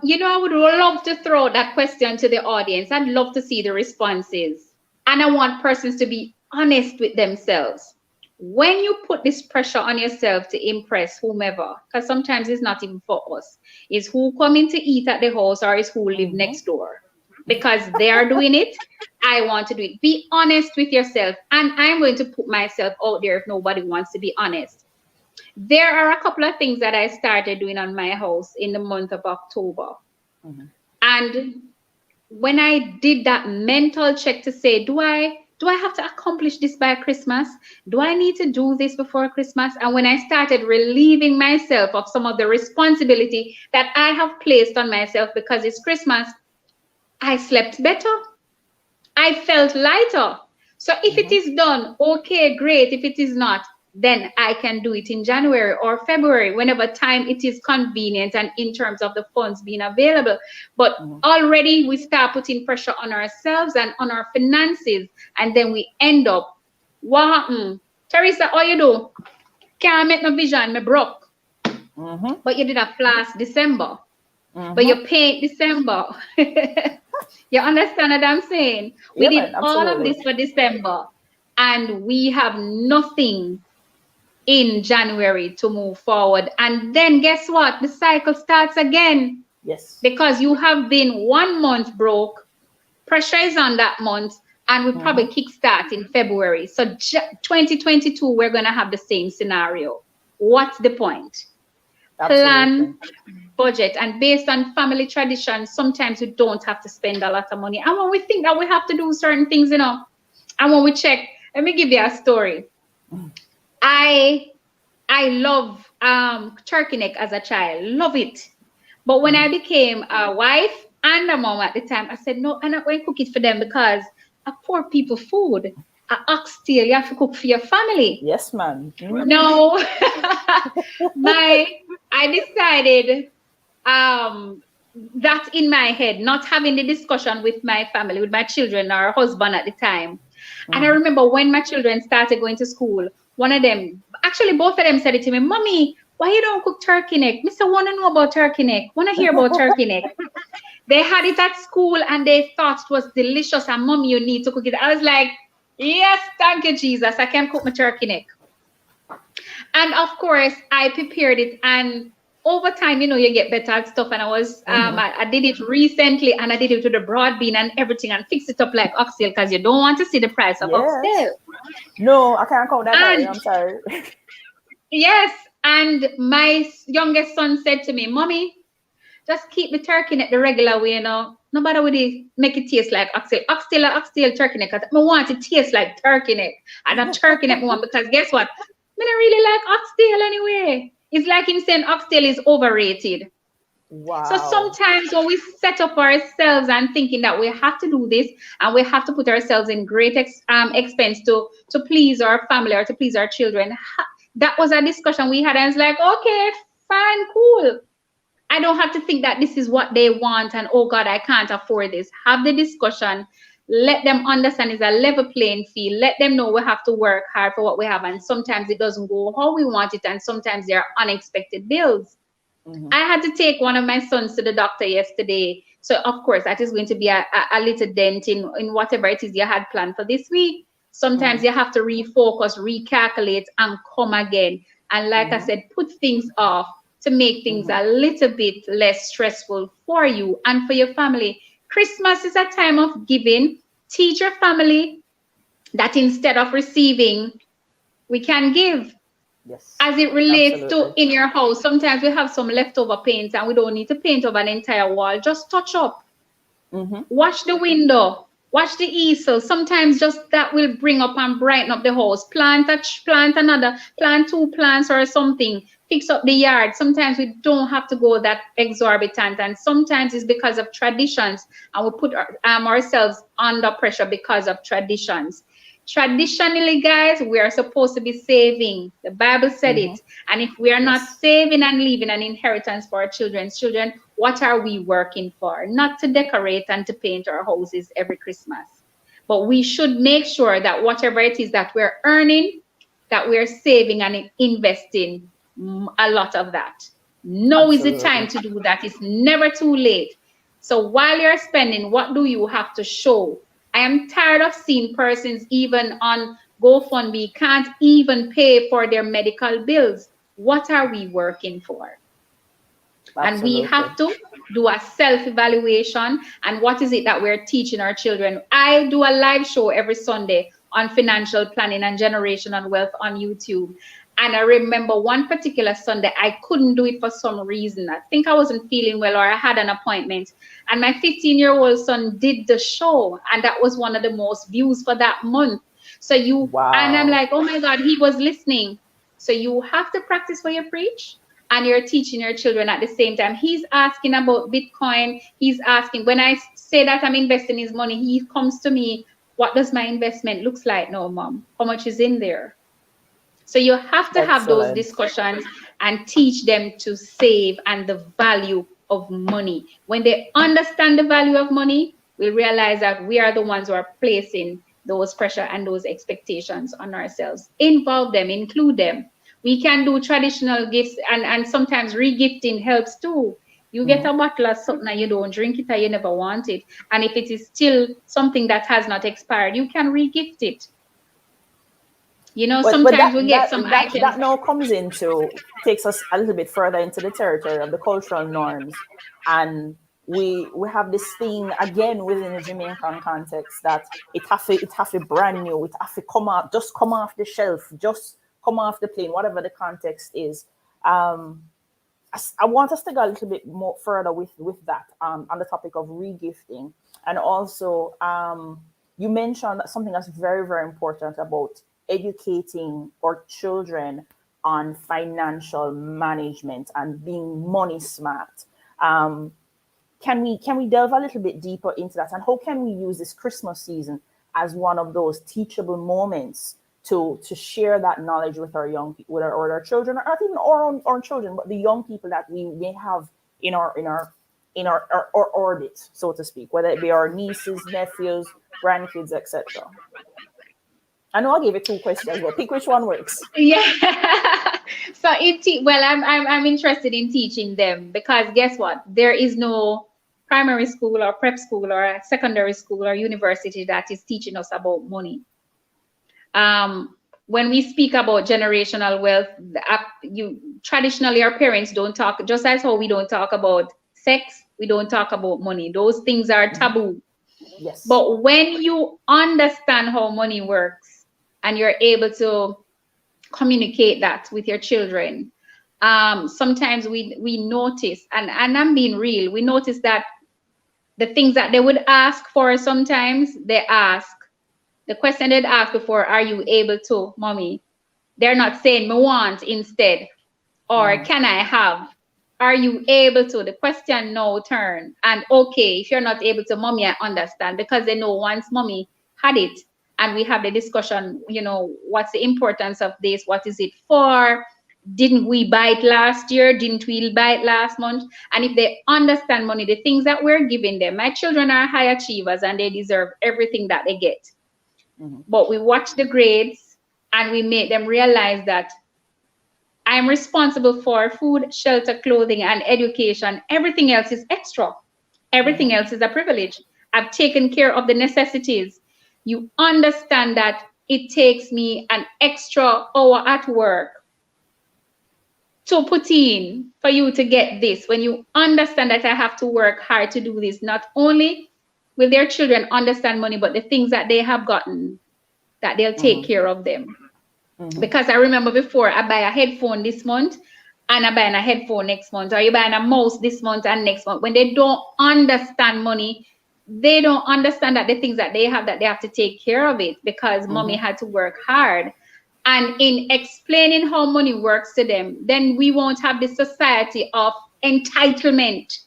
You know, I would love to throw that question to the audience. I'd love to see the responses. And I want persons to be honest with themselves. When you put this pressure on yourself to impress whomever, because sometimes it's not even for us, is who coming to eat at the house, or is who live next door, because they are doing it, I want to do it. Be honest with yourself. And I'm going to put myself out there if nobody wants to be honest. There are a couple of things that I started doing on my house in the month of October. And when I did that mental check to say, do I have to accomplish this by Christmas? Do I need to do this before Christmas? And when I started relieving myself of some of the responsibility that I have placed on myself because it's Christmas, I slept better. I felt lighter. So if it is done, okay, great. If it is not, then I can do it in January or February, whenever time it is convenient and in terms of the funds being available. But already we start putting pressure on ourselves and on our finances, and then we end up, what happened? Teresa, how you do? Can't make no vision, me broke. But you did a flash December. But you paint December. You understand what I'm saying? We did all of this for December, and we have nothing in January to move forward. And then guess what? The cycle starts again. Yes. Because you have been 1 month broke, pressure is on that month, and we probably kickstart in February. So 2022, we're going to have the same scenario. What's the point? Absolutely. Plan, budget, and based on family tradition, sometimes we don't have to spend a lot of money. And when we think that we have to do certain things, you know, and when we check, let me give you a story. I love turkey neck as a child, love it. But when I became a wife and a mom at the time, I said, no, I'm not going to cook it for them because a poor people food, a oxtail, you have to cook for your family. Yes, ma'am. No, I decided that in my head, not having the discussion with my family, with my children or husband at the time. And I remember when my children started going to school, one of them, actually both of them said it to me, Mommy, why you don't cook turkey neck? Mister, wanna know about turkey neck? Wanna hear about turkey neck? They had it at school and they thought it was delicious and Mommy, you need to cook it. I was like, yes, thank you, Jesus. I can cook my turkey neck. And of course, I prepared it, and over time, you get better at stuff. And I did it recently, and I did it with the broad bean and everything, and fix it up like oxtail because you don't want to see the price of oxtail. No, I can't count that. I'm sorry. Yes, and my youngest son said to me, Mommy, just keep the turkey neck the regular way, No matter what it make it taste like oxtail turkey neck. Because I want it to taste like turkey neck. And a turkey neck one, because guess what? I don't really like oxtail anyway. It's like him saying oxtail is overrated. Wow. So sometimes when we set up ourselves and thinking that we have to do this and we have to put ourselves in great expense to please our family or to please our children, that was a discussion we had. And it's like, okay, fine, cool. I don't have to think that this is what they want and, oh God, I can't afford this. Have the discussion. Let them understand it's a level playing field. Let them know we have to work hard for what we have. And sometimes it doesn't go how we want it. And sometimes there are unexpected bills. I had to take one of my sons to the doctor yesterday. So, of course, that is going to be a little dent in whatever it is you had planned for this week. Sometimes you have to refocus, recalculate, and come again. And like I said, put things off to make things a little bit less stressful for you and for your family. Christmas is a time of giving. Teach your family that instead of receiving, we can give. Yes. As it relates to in your house, sometimes we have some leftover paint and we don't need to paint over an entire wall. Just touch up. Wash the window. Wash the easel. Sometimes just that will bring up and brighten up the house. Plant two plants or something. Fix up the yard. Sometimes we don't have to go that exorbitant, and sometimes it's because of traditions, and we put ourselves under pressure because of traditions. Traditionally, guys, we are supposed to be saving. The Bible said it. And if we are not saving and leaving an inheritance for our children's children, what are we working for? Not to decorate and to paint our houses every Christmas. But we should make sure that whatever it is that we're earning, that we're saving and investing a lot of that. Now is the time to do that. It's never too late. So while you're spending, what do you have to show? I am tired of seeing persons even on GoFundMe can't even pay for their medical bills. What are we working for? And we have to do a self-evaluation. And what is it that we're teaching our children? I do a live show every Sunday on financial planning and generational wealth on YouTube. And I remember one particular Sunday, I couldn't do it for some reason. I think I wasn't feeling well or I had an appointment. And my 15-year-old son did the show. And that was one of the most views for that month. So and I'm like, oh my God, he was listening. So you have to practice what you preach. And you're teaching your children at the same time. He's asking about Bitcoin. He's asking, when I say that I'm investing his money, he comes to me, what does my investment looks like now, Mom? How much is in there? So you have to have those discussions and teach them to save and the value of money. When they understand the value of money, we realize that we are the ones who are placing those pressure and those expectations on ourselves. Involve them, include them. We can do traditional gifts and sometimes regifting helps too. You get a bottle of something and you don't drink it or you never want it. And if it is still something that has not expired, you can regift it. Sometimes we get some items. That now takes us a little bit further into the territory of the cultural norms. And we have this thing again within the Jamaican context that it have to brand new, it have to come off the shelf, just come off the plane, whatever the context is. I want us to go a little bit more further with that on the topic of regifting. And also you mentioned something that's very, very important about educating our children on financial management and being money smart. Can we delve a little bit deeper into that? And how can we use this Christmas season as one of those teachable moments to share that knowledge with our young people, with our children, or not even our own children, but the young people that we may have in our orbit, so to speak, whether it be our nieces, nephews, grandkids, etc. I know I gave you two questions, but pick which one works. Yeah. So I'm interested in teaching them, because guess what? There is no primary school or prep school or secondary school or university that is teaching us about money. When we speak about generational wealth, traditionally our parents don't talk, just as how we don't talk about sex, we don't talk about money. Those things are taboo. Yes. But when you understand how money works and you're able to communicate that with your children, sometimes we notice, and I'm being real, we notice that the things that they would ask for, sometimes they ask the question they'd ask before, are you able to, mommy? They're not saying me want instead, or can I have? Are you able to? The question now turn. And okay, if you're not able to, mommy, I understand, because they know once mommy had it and we have the discussion, what's the importance of this? What is it for? Didn't we buy it last year? Didn't we buy it last month? And if they understand money, the things that we're giving them, my children are high achievers and they deserve everything that they get. But we watch the grades and we make them realize that I'm responsible for food, shelter, clothing, and education. Everything else is extra. Everything else is a privilege. I've taken care of the necessities. You understand that it takes me an extra hour at work to put in for you to get this. When you understand that I have to work hard to do this, not only will their children understand money, but the things that they have gotten, that they'll take care of them. Because I remember before, I buy a headphone this month and I buy a headphone next month, or you buy a mouse this month and next month. When they don't understand money, they don't understand that the things that they have to take care of it, because mommy had to work hard. And in explaining how money works to them, then we won't have this society of entitlement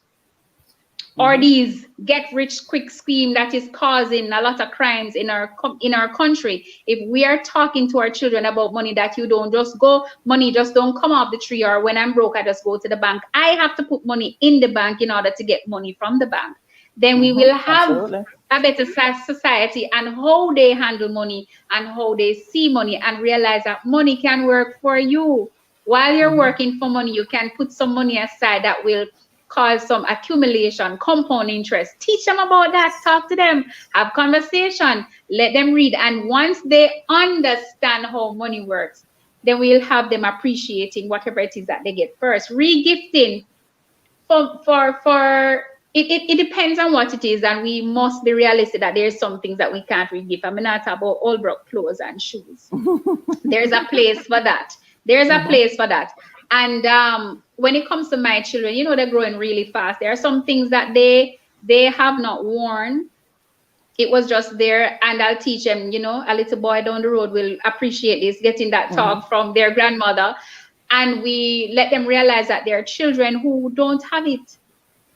or these get-rich-quick scheme that is causing a lot of crimes in our country. If we are talking to our children about money, that you don't just go, money just don't come off the tree, or when I'm broke, I just go to the bank. I have to put money in the bank in order to get money from the bank. Then we will have a better society, and how they handle money and how they see money, and realize that money can work for you. While you're working for money, you can put some money aside that will cause some accumulation, compound interest. Teach them about that. Talk to them. Have conversation. Let them read. And once they understand how money works, then we'll have them appreciating whatever it is that they get first. Regifting it depends on what it is, and we must be realistic that there's some things that we can't regift. I'm not talking about all broke clothes and shoes. There's a place for that. There's a place for that. And when it comes to my children, they're growing really fast. There are some things that they have not worn. It was just there, and I'll teach them, a little boy down the road will appreciate this, getting that talk from their grandmother. And we let them realize that there are children who don't have it.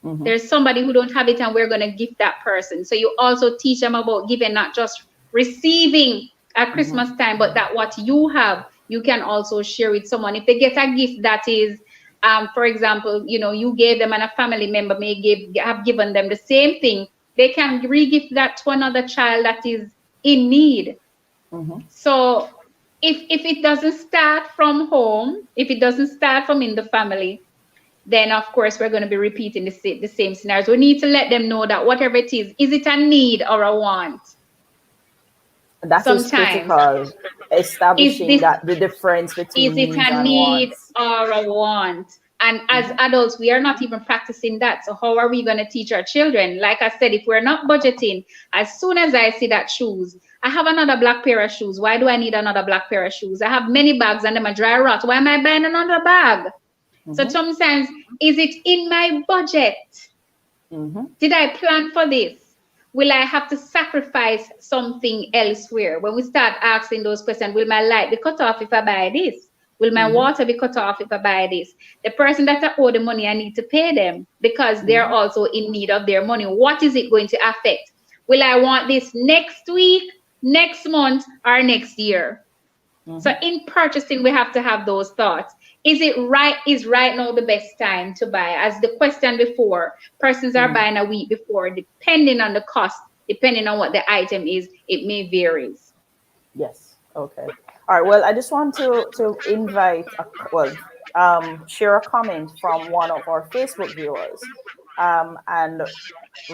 There's somebody who don't have it, and we're going to gift that person. So you also teach them about giving, not just receiving at Christmas time, but that what you have, you can also share with someone. If they get a gift that is, for example, you gave them and a family member may have given them the same thing, they can re-gift that to another child that is in need. So if it doesn't start from home, if it doesn't start from in the family, then of course we're going to be repeating the same scenarios. We need to let them know that whatever it is it a need or a want? That is critical. Establishing that the difference between is it a need or a want? And as adults, we are not even practicing that. So how are we going to teach our children? Like I said, if we're not budgeting, as soon as I see that shoes, I have another black pair of shoes. Why do I need another black pair of shoes? I have many bags and them a dry rot. Why am I buying another bag? So sometimes, is it in my budget? Did I plan for this? Will I have to sacrifice something elsewhere? When we start asking those questions, will my light be cut off if I buy this? Will my water be cut off if I buy this? The person that I owe the money, I need to pay them because they're also in need of their money. What is it going to affect? Will I want this next week, next month, or next year? So in purchasing, we have to have those thoughts. Is right now the best time to buy? As the question before, persons are buying a week before, depending on the cost, depending on what the item is, it may vary. Yes. Okay. All right. Well, I just want to invite share a comment from one of our Facebook viewers. And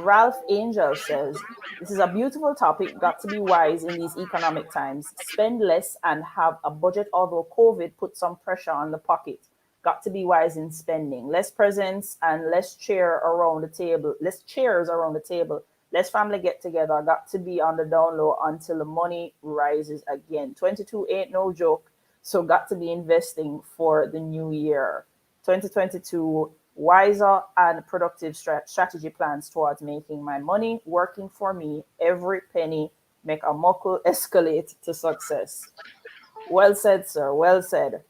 Ralph Angel says, "This is a beautiful topic. Got to be wise in these economic times. Spend less and have a budget, although COVID put some pressure on the pocket. Got to be wise in spending. Less presents and less chairs around the table. Less family get together. Got to be on the down low until the money rises again. 22 ain't no joke. So got to be investing for the new year. 2022, wiser and productive strategy plans towards making my money working for me. Every penny make a muckle escalate to success." Well said, sir. Well said.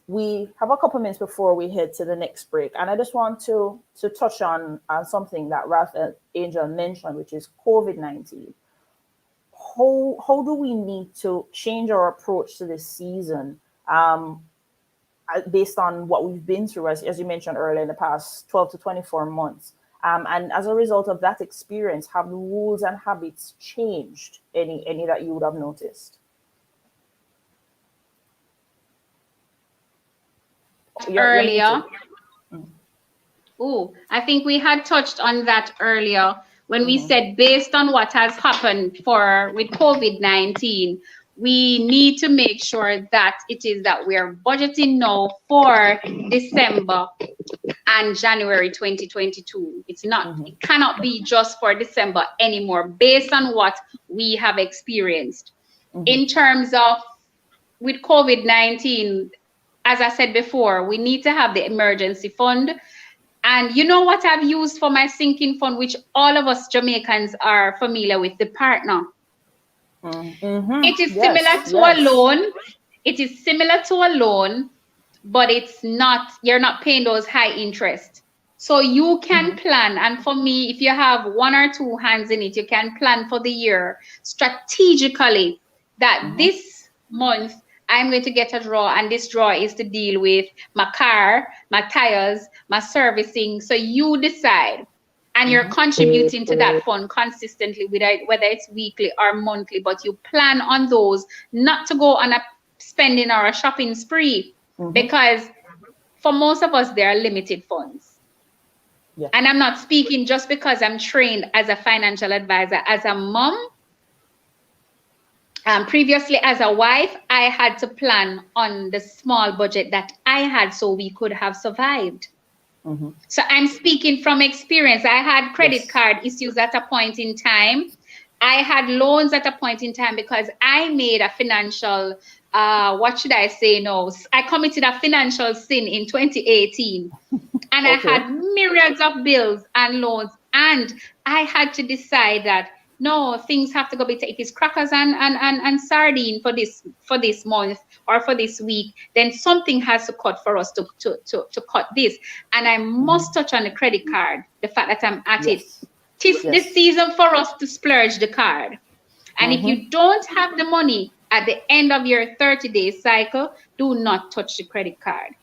We have a couple minutes before we head to the next break, and I just want to touch on something that Ralph Angel mentioned, which is COVID-19. How do we need to change our approach to this season, based on what we've been through, as you mentioned earlier, in the past 12 to 24 months? And as a result of that experience, have the rules and habits changed? Any that you would have noticed? Earlier. Oh, I think we had touched on that earlier when we said, based on what has happened with COVID-19, we need to make sure that it is that we are budgeting now for December and January 2022. It's not, it cannot be just for December anymore, based on what we have experienced. In terms of with COVID-19, as I said before, we need to have the emergency fund. And you know what I've used for my sinking fund, which all of us Jamaicans are familiar with, the partner. It is similar to a loan. It is similar to a loan, but it's not, you're not paying those high interest. So you can plan. And for me, if you have one or two hands in it, you can plan for the year strategically that this month, I'm going to get a draw, and this draw is to deal with my car, my tires, my servicing. So you decide, and you're contributing to that fund consistently, whether it's weekly or monthly, but you plan on those, not to go on a spending or a shopping spree, because for most of us, there are limited funds. And I'm not speaking just because I'm trained as a financial advisor. As a mom, previously as a wife, I had to plan on the small budget that I had so we could have survived. So I'm speaking from experience. I had credit card issues at a point in time. I had loans at a point in time because I made a financial, what should I say now? I committed a financial sin in 2018. And I had myriads of bills and loans. And I had to decide that, no, things have to go better. If it's crackers and sardine for this month or for this week, then something has to cut for us to cut this. And I must touch on the credit card, the fact that I'm at it. Tis the season for us to splurge the card. And if you don't have the money at the end of your 30-day cycle, do not touch the credit card.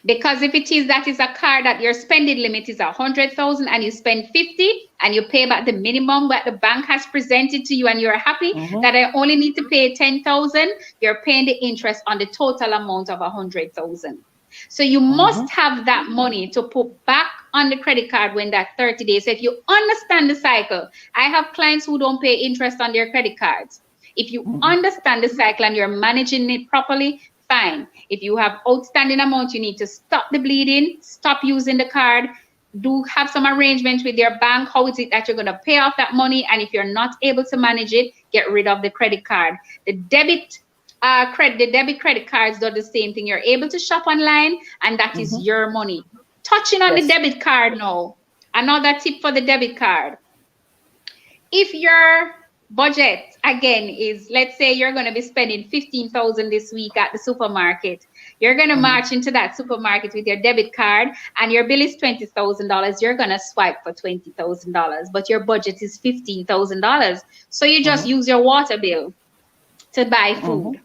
Because if it is that is a card that your spending limit is 100,000 and you spend 50 and you pay back the minimum that the bank has presented to you, and you're happy that I only need to pay 10,000, you're paying the interest on the total amount of 100,000. So you must have that money to put back on the credit card when that 30 days. So if you understand the cycle, I have clients who don't pay interest on their credit cards. If you understand the cycle and you're managing it properly, fine. If you have outstanding amount, you need to stop the bleeding, stop using the card, do have some arrangement with your bank. How is it that you're going to pay off that money? And if you're not able to manage it, get rid of the credit card. The debit credit cards do the same thing. You're able to shop online, and that is your money. Touching on the debit card now, another tip for the debit card. If your budget again is, let's say you're going to be spending 15,000 this week at the supermarket, you're going to march into that supermarket with your debit card, and your bill is $20,000. You're going to swipe for $20,000, but your budget is $15,000. So you just use your water bill to buy food.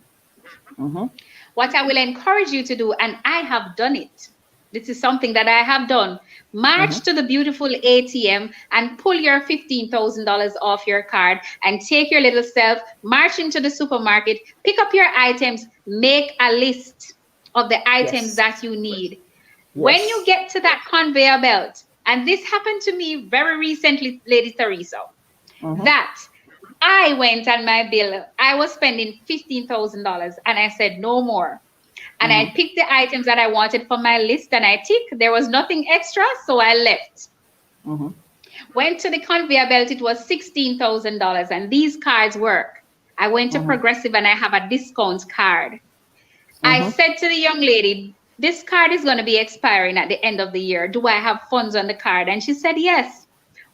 What I will encourage you to do, and I have done it, This is something that I have done. March to the beautiful ATM and pull your $15,000 off your card and take your little self, march into the supermarket, pick up your items, make a list of the items Yes. that you need. When you Yes. get to that conveyor belt, and this happened to me very recently, Lady Teresa, Mm-hmm. that I went on my bill, I was spending $15,000 and I said, no more. And I Mm-hmm. picked the items that I wanted for my list and I ticked. There was nothing extra, so I left. Mm-hmm. Went to the conveyor belt, it was $16,000, and these cards work. I went to Mm-hmm. Progressive and I have a discount card. I Mm-hmm. said to the young lady, this card is going to be expiring at the end of the year. Do I have funds on the card? And she said, yes.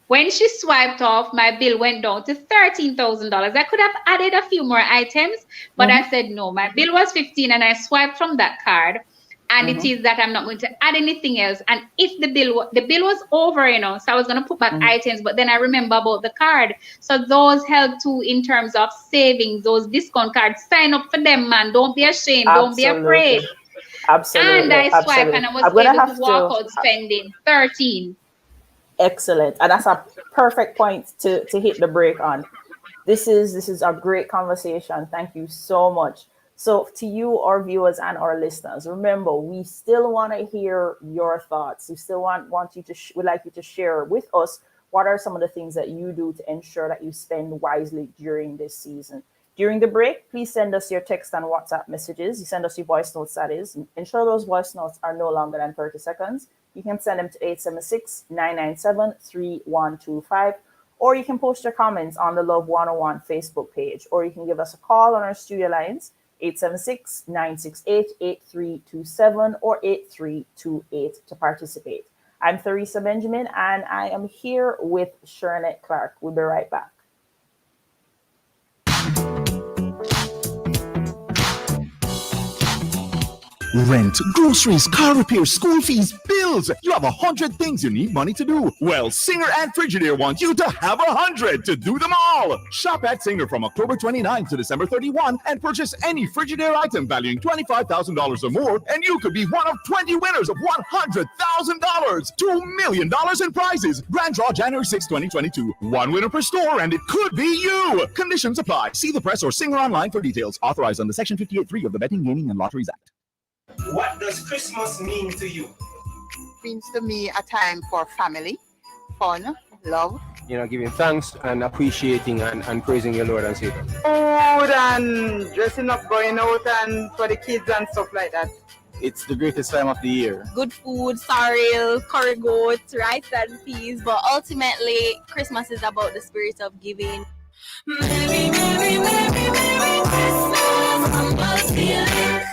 When she swiped off, my bill went down to $13,000. I could have added a few more items, but Mm-hmm. I said no. My bill was 15 and I swiped from that card. And it Mm-hmm. is that I'm not going to add anything else. And if the bill was over, so I was going to put back Mm-hmm. items, but then I remember about the card. So those help too in terms of savings, those discount cards. Sign up for them, man. Don't be ashamed. Don't be afraid. Absolutely. And Absolutely. I swiped Absolutely. and I was I'm gonna able to have walk to. out spending 13. Excellent, and that's a perfect point to hit the break on. This is a great conversation. Thank you so much. So to you, our viewers and our listeners, remember we still want to hear your thoughts. We still want you to would like you to share with us what are some of the things that you do to ensure that you spend wisely during this season. During the break, please send us your text and WhatsApp messages. You send us your voice notes, that is. Ensure those voice notes are no longer than 30 seconds. You can send them to 876-997-3125, or you can post your comments on the Love 101 Facebook page, or you can give us a call on our studio lines, 876-968-8327 or 8328 to participate. I'm Theresa Benjamin, and I am here with Shernette Clark. We'll be right back. Rent, groceries, car repairs, school fees, bills. You have 100 things you need money to do. Well, Singer and Frigidaire want you to have 100 to do them all. Shop at Singer from October 29 to December 31 and purchase any Frigidaire item valuing $25,000 or more, and you could be one of 20 winners of $100,000. $2 million in prizes. Grand draw January 6, 2022. One winner per store, and it could be you. Conditions apply. See the press or Singer online for details. Authorized under Section 58.3 of the Betting, Gaming, and Lotteries Act. What does Christmas mean to you? Means to me a time for family, fun, love. Giving thanks and appreciating and praising your Lord and Savior. Food and dressing up, going out and for the kids and stuff like that. It's the greatest time of the year. Good food, sorrel, curry goat, rice and peas. But ultimately, Christmas is about the spirit of giving. Merry, Merry, Merry, Merry Christmas. I'm just feeling.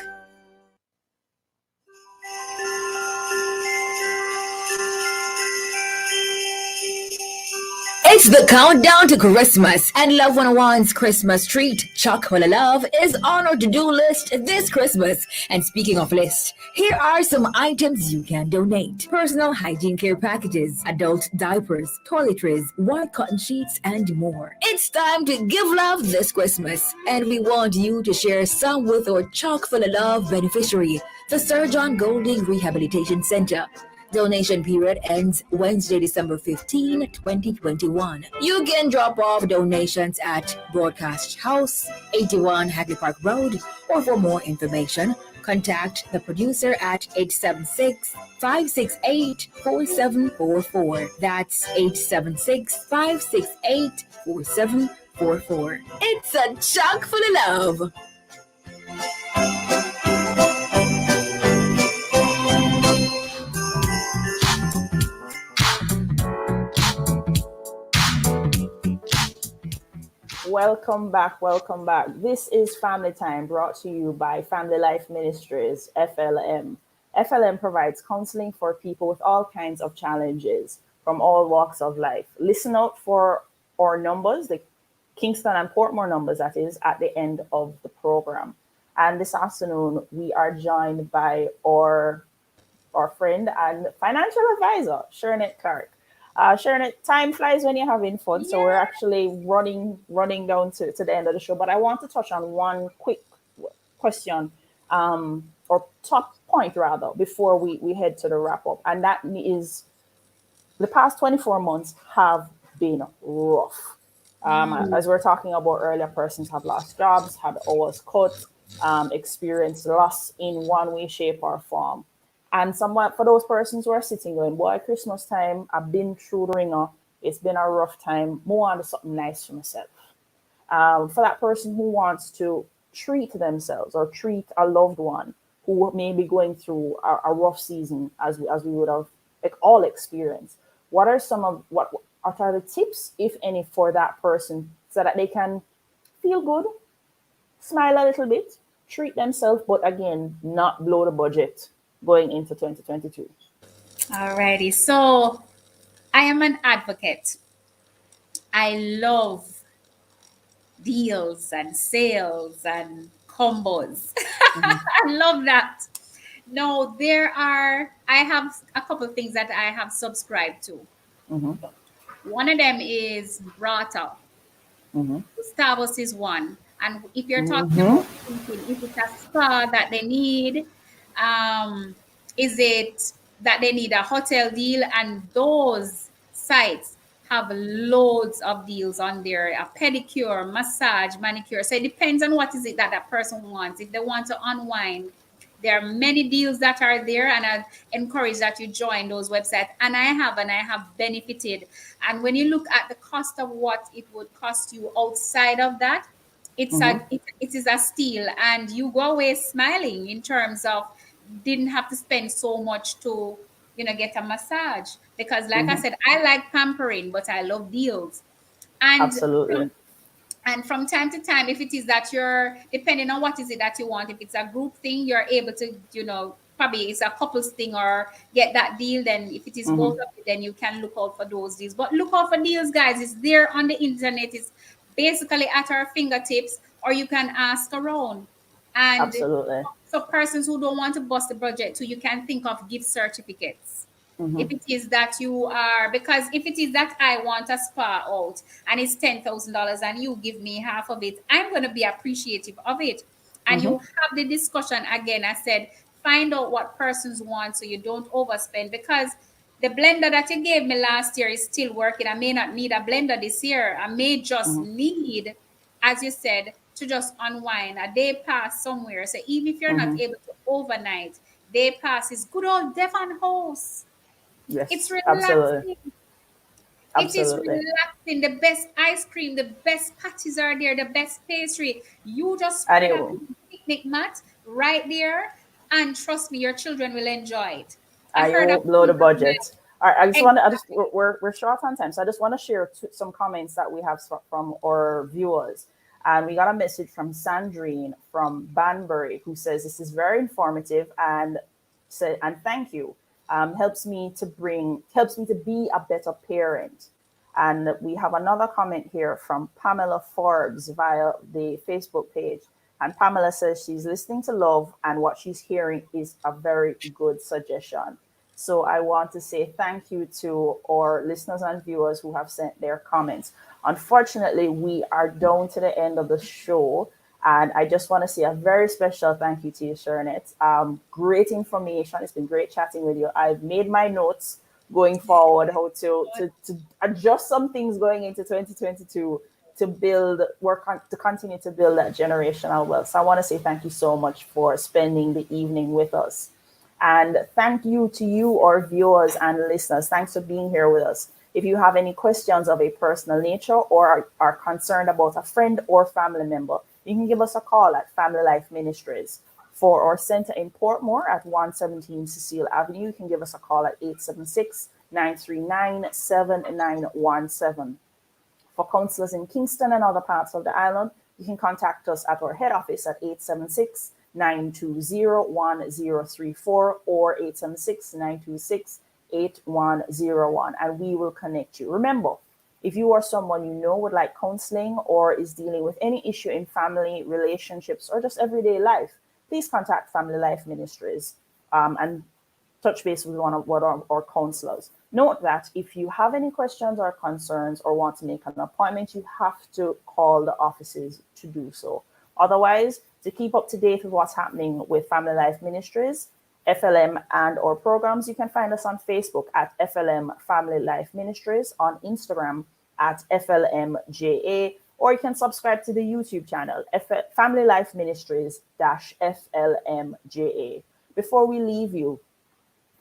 It's the countdown to Christmas, and Love 101's Christmas treat, Chocolate Love, is on our to-do list this Christmas. And speaking of list, here are some items you can donate. Personal hygiene care packages, adult diapers, toiletries, white cotton sheets, and more. It's time to give love this Christmas, and we want you to share some with our Chocolate Love beneficiary, the Sir John Golding Rehabilitation Center. Donation period ends Wednesday, December 15, 2021. You can drop off donations at Broadcast House, 81 Hagley Park Road, or for more information, contact the producer at 876-568-4744. That's 876-568-4744. It's a chock full of love. Welcome back. Welcome back. This is Family Time, brought to you by Family Life Ministries, FLM. FLM provides counseling for people with all kinds of challenges from all walks of life. Listen out for our numbers, the Kingston and Portmore numbers, that is, at the end of the program. And this afternoon, we are joined by our friend and financial advisor, Shernette Clark. Sharon, time flies when you're having fun, so we're actually running down to the end of the show. But I want to touch on one quick question or point rather before we head to the wrap up, and that is the past 24 months have been rough. As we're talking about earlier, persons have lost jobs, had hours cut, experienced loss in one way, shape, or form. And somewhat for those persons who are sitting going, boy, Christmas time, I've been through the ringer. It's been a rough time. More on to something nice for myself. For that person who wants to treat themselves or treat a loved one who may be going through a rough season, as we would have all experienced, what are some of what are the tips, if any, for that person so that they can feel good, smile a little bit, treat themselves, but again, not blow the budget going into 2022? Alrighty. So I am an advocate. I love deals and sales and combos. I love that. No, I have a couple of things that I have subscribed to. Mm-hmm. One of them is Rata. Mm-hmm. Starbucks is one. And if you're talking Mm-hmm. about thinking, is it a spa that they need? Is it that they need a hotel deal? And those sites have loads of deals on there, a pedicure, massage, manicure. So it depends on what is it that that person wants. If they want to unwind, there are many deals that are there, and I encourage that you join those websites. And I have benefited. And when you look at the cost of what it would cost you outside of that, it is a steal, and you go away smiling in terms of didn't have to spend so much to get a massage, because like I Mm-hmm. said, I like pampering, but I love deals. And Absolutely. and from time to time, if it is that you're depending on what is it that you want, if it's a group thing, you're able to, probably it's a couples thing or get that deal. Then if it is both Mm-hmm. of you, then you can look out for those deals. But look out for deals, guys. It's there on the internet. It's basically at our fingertips, or you can ask around. And Absolutely. so persons who don't want to bust the budget too, you can think of gift certificates. Mm-hmm. If it is that you are, because if it is that I want a spa out and it's $10,000 and you give me half of it, I'm going to be appreciative of it. And Mm-hmm. you have the discussion again. I said, find out what persons want so you don't overspend, because the blender that you gave me last year is still working. I may not need a blender this year. I may just Mm-hmm. need, as you said, to just unwind a day pass somewhere. So even if you're Mm-hmm. not able to overnight, day pass is good old Devon House. It's Yes, absolutely. relaxing. It is Absolutely. relaxing. The best ice cream, the best patties are there, the best pastry. You just And spread it a will. picnic mat right there, and trust me, your children will enjoy it. I've I heard of won't blow the people budget. All right, I just want to. I just exactly. we're short on time, so I just want to share some comments that we have from our viewers. And we got a message from Sandrine from Banbury, who says this is very informative and said, and thank you. Helps me to be a better parent. And we have another comment here from Pamela Forbes via the Facebook page. And Pamela says she's listening to Love, and what she's hearing is a very good suggestion. So I want to say thank you to our listeners and viewers who have sent their comments. Unfortunately, we are down to the end of the show. And I just want to say a very special thank you to you, Shernet. Great information. It's been great chatting with you. I've made my notes going forward, how to adjust some things going into 2022 to to continue to build that generational wealth. So I want to say thank you so much for spending the evening with us. And thank you to you, our viewers and listeners. Thanks for being here with us. If you have any questions of a personal nature or are concerned about a friend or family member, you can give us a call at Family Life Ministries. For our center in Portmore at 117 Cecile Avenue, you can give us a call at 876-939-7917. For counselors in Kingston and other parts of the island, you can contact us at our head office at 876-920-1034 or 876-926-8101, and we will connect you. Remember, if you are someone you know would like counseling or is dealing with any issue in family, relationships, or just everyday life, please contact Family Life Ministries and touch base with one of our counselors. Note that if you have any questions or concerns or want to make an appointment, you have to call the offices to do so. Otherwise, to keep up to date with what's happening with Family Life Ministries, FLM and our programs, you can find us on Facebook at FLM Family Life Ministries, on Instagram at FLMJA, or you can subscribe to the YouTube channel, Family Life Ministries FLMJA. Before we leave you,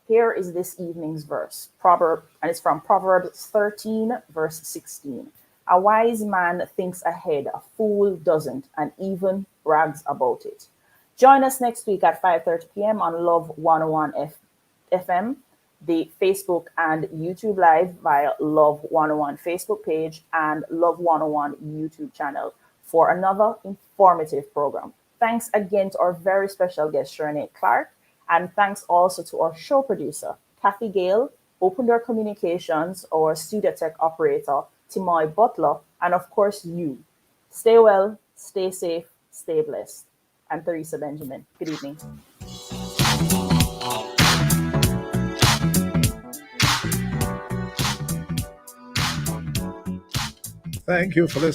here is this evening's verse, and it's from Proverbs 13, verse 16. A wise man thinks ahead, a fool doesn't, and even brags about it. Join us next week at 5:30 p.m. on Love 101 FM, the Facebook and YouTube Live via Love 101 Facebook page and Love 101 YouTube channel for another informative program. Thanks again to our very special guest, Shernay Clark, and thanks also to our show producer, Kathy Gale, Open Door Communications, our studio tech operator, Timoy Butler, and of course you. Stay well, stay safe, stay blessed. I'm Theresa Benjamin. Good evening. Thank you for listening.